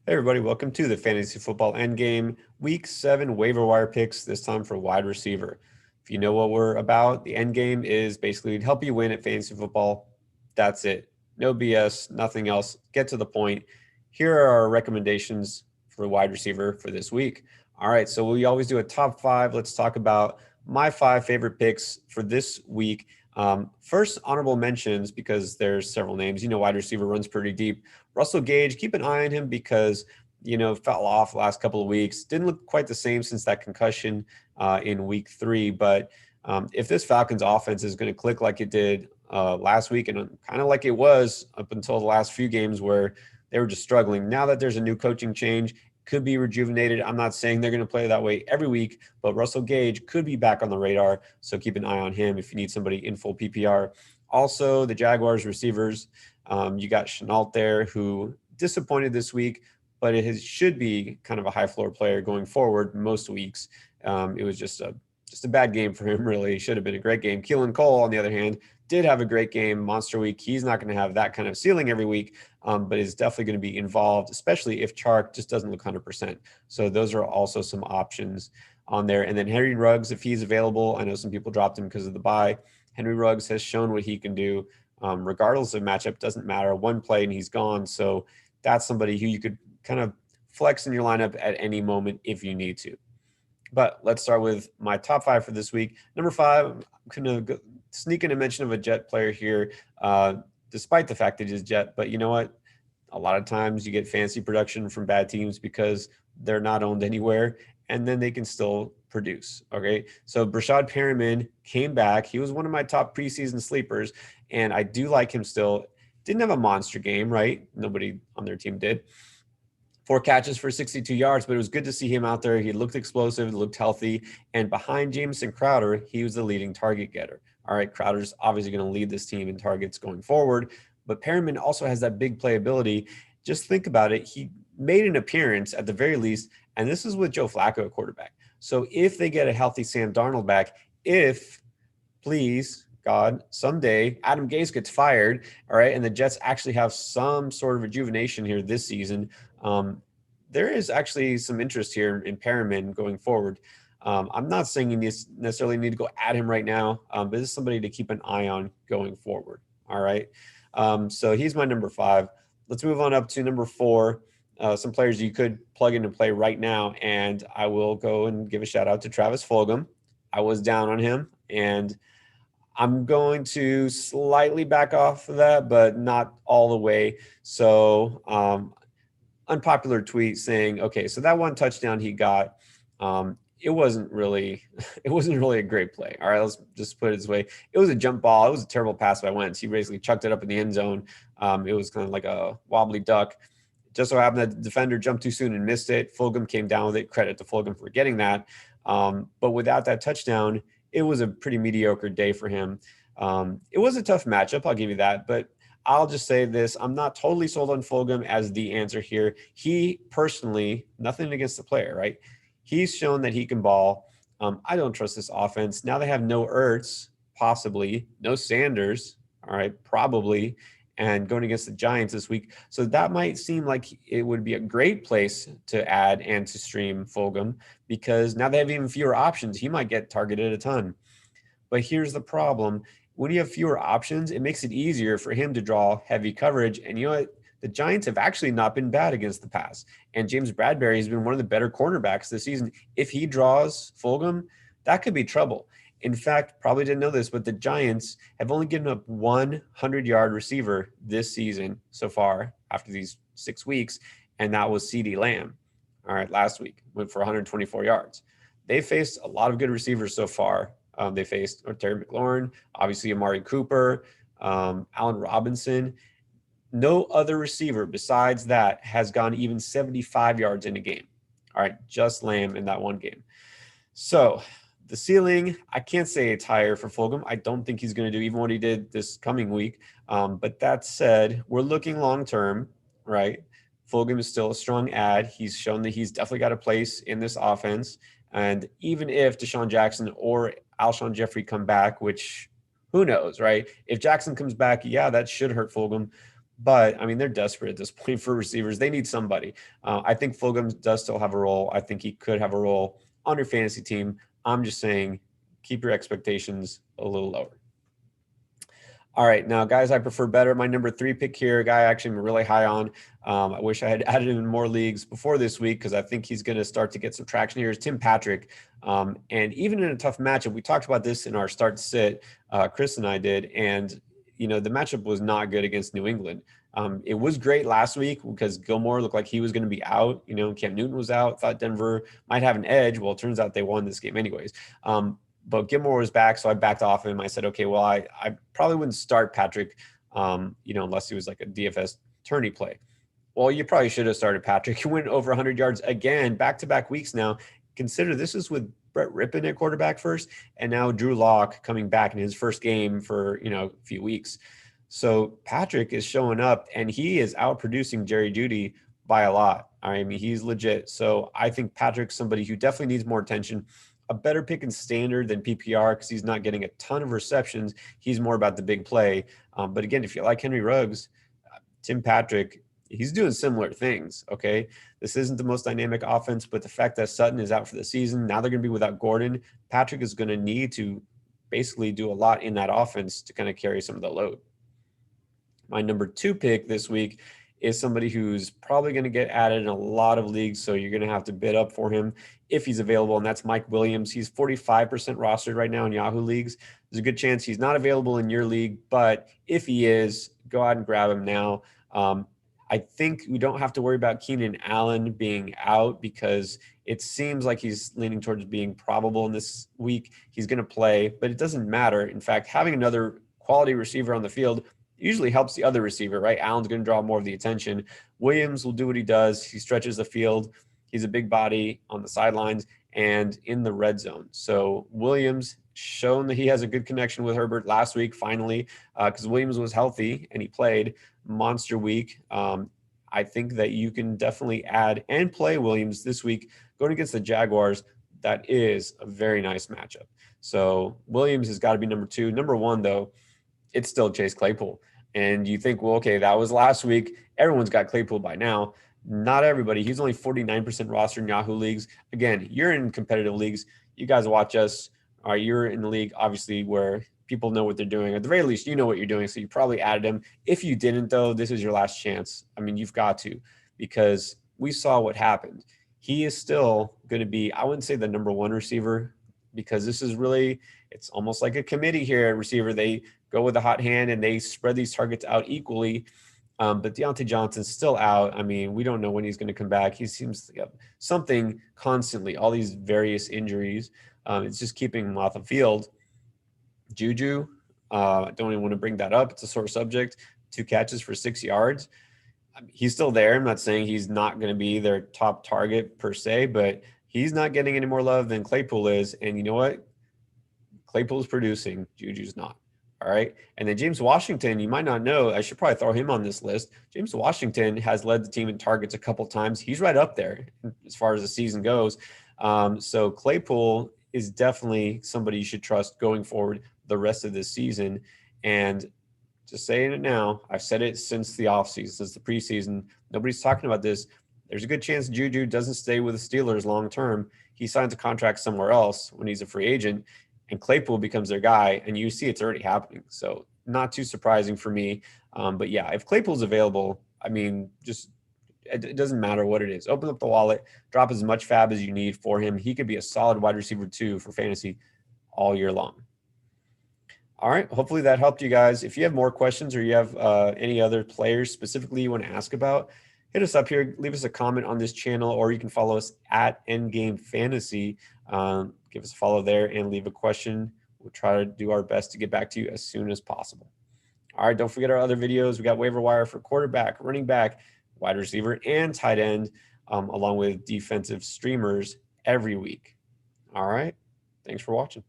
Hey everybody, welcome to the Fantasy Football Endgame Week 7 waiver wire picks, this time for wide receiver. If you know what we're about, the endgame is basically to help you win at fantasy football. That's it. No BS, nothing else. Get to the point. Here are our recommendations for wide receiver for this week. All right, so we always do a top 5. Let's talk about my 5 favorite picks for this week. First, honorable mentions because there's several names. Wide receiver runs pretty deep. Russell Gage, keep an eye on him because, fell off the last couple of weeks. Didn't look quite the same since that concussion in week 3. But if this Falcons offense is going to click like it did last week and kind of like it was up until the last few games where they were just struggling, now that there's a new coaching change, could be rejuvenated. I'm not saying they're going to play that way every week, but Russell Gage could be back on the radar. So keep an eye on him if you need somebody in full PPR. Also, the Jaguars receivers. You got Chenault there, who disappointed this week, but should be kind of a high floor player going forward most weeks. It was just a bad game for him, really. Should have been a great game. Keelan Cole, on the other hand, did have a great game, monster week. He's not going to have that kind of ceiling every week, but is definitely going to be involved, especially if Chark just doesn't look 100%. So those are also some options on there. And then Henry Ruggs, if he's available, I know some people dropped him because of the bye. Henry Ruggs has shown what he can do. Regardless of matchup, doesn't matter. One play and he's gone. So that's somebody who you could kind of flex in your lineup at any moment if you need to. But let's start with my top 5 for this week. Number 5, I'm going to sneak in a mention of a Jet player here, despite the fact that he's Jet. But you know what? A lot of times you get fancy production from bad teams because they're not owned anywhere, and then they can still produce. Okay. So Breshad Perriman came back. He was one of my top preseason sleepers, and I do like him still. Didn't have a monster game, right? Nobody on their team did. 4 catches for 62 yards, but it was good to see him out there. He looked explosive, looked healthy, and behind Jameson Crowder, he was the leading target getter. All right, Crowder's obviously going to lead this team in targets going forward, but Perriman also has that big playability. Just think about it. He made an appearance at the very least, and this is with Joe Flacco at quarterback. So if they get a healthy Sam Darnold back, if, please, God, someday Adam Gase gets fired, all right, and the Jets actually have some sort of rejuvenation here this season, there is actually some interest here in Perriman going forward. I'm not saying you necessarily need to go at him right now, but this is somebody to keep an eye on going forward. All right. So he's my number 5. Let's move on up to number 4. Some players you could plug in and play right now. And I will go and give a shout out to Travis Fulgham. I was down on him, and I'm going to slightly back off of that, but not all the way. So unpopular tweet saying, okay, so that one touchdown he got, it wasn't really a great play. All right, let's just put it this way. It was a jump ball. It was a terrible pass by Wentz. He basically chucked it up in the end zone. It was kind of like a wobbly duck. Just so happened that the defender jumped too soon and missed it. Fulgham came down with it. Credit to Fulgham for getting that. But without that touchdown, it was a pretty mediocre day for him. It was a tough matchup, I'll give you that. But I'll just say this. I'm not totally sold on Fulgham as the answer here. He personally, nothing against the player, right? He's shown that he can ball. I don't trust this offense. Now they have no Ertz, possibly, no Sanders, all right, probably, and going against the Giants this week. So that might seem like it would be a great place to add and to stream Fulgham because now they have even fewer options. He might get targeted a ton. But here's the problem. When you have fewer options, it makes it easier for him to draw heavy coverage. And you know what? The Giants have actually not been bad against the pass. And James Bradbury has been one of the better cornerbacks this season. If he draws Fulgham, that could be trouble. In fact, probably didn't know this, but the Giants have only given up 100-yard receiver this season so far after these 6 weeks, and that was CeeDee Lamb. All right, last week, went for 124 yards. They faced a lot of good receivers so far. They faced Terry McLaurin, obviously Amari Cooper, Allen Robinson. No other receiver besides that has gone even 75 yards in a game. All right, just Lamb in that one game. So the ceiling, I can't say it's higher for Fulgham. I don't think he's going to do even what he did this coming week. But that said, we're looking long-term, right? Fulgham is still a strong add. He's shown that he's definitely got a place in this offense. And even if Deshaun Jackson or Alshon Jeffrey come back, which who knows, right? If Jackson comes back, yeah, that should hurt Fulgham. But I mean, they're desperate at this point for receivers. They need somebody. I think Fulgham does still have a role. I think he could have a role on your fantasy team. I'm just saying, keep your expectations a little lower. All right, now, guys, I prefer better. My number 3 pick here, a guy actually I'm really high on. I wish I had added him in more leagues before this week because I think he's going to start to get some traction here. Is Tim Patrick. And even in a tough matchup, we talked about this in our start sit, Chris and I did, and the matchup was not good against New England. It was great last week because Gilmore looked like he was going to be out. Cam Newton was out. Thought Denver might have an edge. Well, it turns out they won this game anyways. But Gilmore was back, so I backed off him. I said, okay, well, I probably wouldn't start Patrick, unless he was like a DFS tourney play. Well, you probably should have started Patrick. He went over 100 yards again, back-to-back weeks now. Consider this is with Brett Rippon at quarterback first, and now Drew Lock coming back in his first game for, a few weeks. So Patrick is showing up, and he is outproducing Jerry Jeudy by a lot. I mean, he's legit. So I think Patrick's somebody who definitely needs more attention. A better pick in standard than PPR because he's not getting a ton of receptions. He's more about the big play. But again, if you like Henry Ruggs, Tim Patrick, he's doing similar things, okay? This isn't the most dynamic offense, but the fact that Sutton is out for the season, now they're going to be without Gordon. Patrick is going to need to basically do a lot in that offense to kind of carry some of the load. My number 2 pick this week is somebody who's probably going to get added in a lot of leagues, so you're going to have to bid up for him if he's available, and that's Mike Williams. He's 45% rostered right now in Yahoo leagues. There's a good chance he's not available in your league, but if he is, go out and grab him now. I think we don't have to worry about Keenan Allen being out because it seems like he's leaning towards being probable in this week. He's going to play, but it doesn't matter. In fact, having another quality receiver on the field usually helps the other receiver, right? Allen's going to draw more of the attention. Williams will do what he does. He stretches the field. He's a big body on the sidelines and in the red zone. So Williams shown that he has a good connection with Herbert last week, finally, because Williams was healthy and he played monster week. I think that you can definitely add and play Williams this week going against the Jaguars. That is a very nice matchup. So Williams has got to be number 2. Number 1, though, it's still Chase Claypool. And you think, well, okay, that was last week. Everyone's got Claypool by now. Not everybody. He's only 49% rostered in Yahoo leagues. Again, you're in competitive leagues. You guys watch us. You're in the league, obviously, where people know what they're doing. At the very least, you know what you're doing, so you probably added him. If you didn't, though, this is your last chance. I mean, you've got to, because we saw what happened. He is still going to be, I wouldn't say the number 1 receiver, because this is really, it's almost like a committee here at receiver. They go with a hot hand and they spread these targets out equally. But Deontay Johnson's still out. I mean, we don't know when he's going to come back. He seems to have something constantly, all these various injuries. It's just keeping him off the field. Juju, I don't even want to bring that up. It's a sore subject. 2 catches for 6 yards. He's still there. I'm not saying he's not going to be their top target per se, but he's not getting any more love than Claypool is. And you know what? Claypool's producing. Juju's not. All right. And then James Washington, you might not know, I should probably throw him on this list. James Washington has led the team in targets a couple times. He's right up there as far as the season goes. So Claypool is definitely somebody you should trust going forward the rest of this season. And just saying it now, I've said it since the offseason, since the preseason. Nobody's talking about this. There's a good chance Juju doesn't stay with the Steelers long term. He signs a contract somewhere else when he's a free agent, and Claypool becomes their guy, and you see it's already happening. So not too surprising for me. But yeah, if Claypool's available, I mean, just it doesn't matter what it is. Open up the wallet, drop as much fab as you need for him. He could be a solid wide receiver 2 for fantasy all year long. All right. Hopefully that helped you guys. If you have more questions or you have any other players specifically you want to ask about, hit us up here. Leave us a comment on this channel, or you can follow us at Endgame Fantasy. Give us a follow there and leave a question. We'll try to do our best to get back to you as soon as possible. All right. Don't forget our other videos. We got waiver wire for quarterback, running back, wide receiver, and tight end, along with defensive streamers every week. All right. Thanks for watching.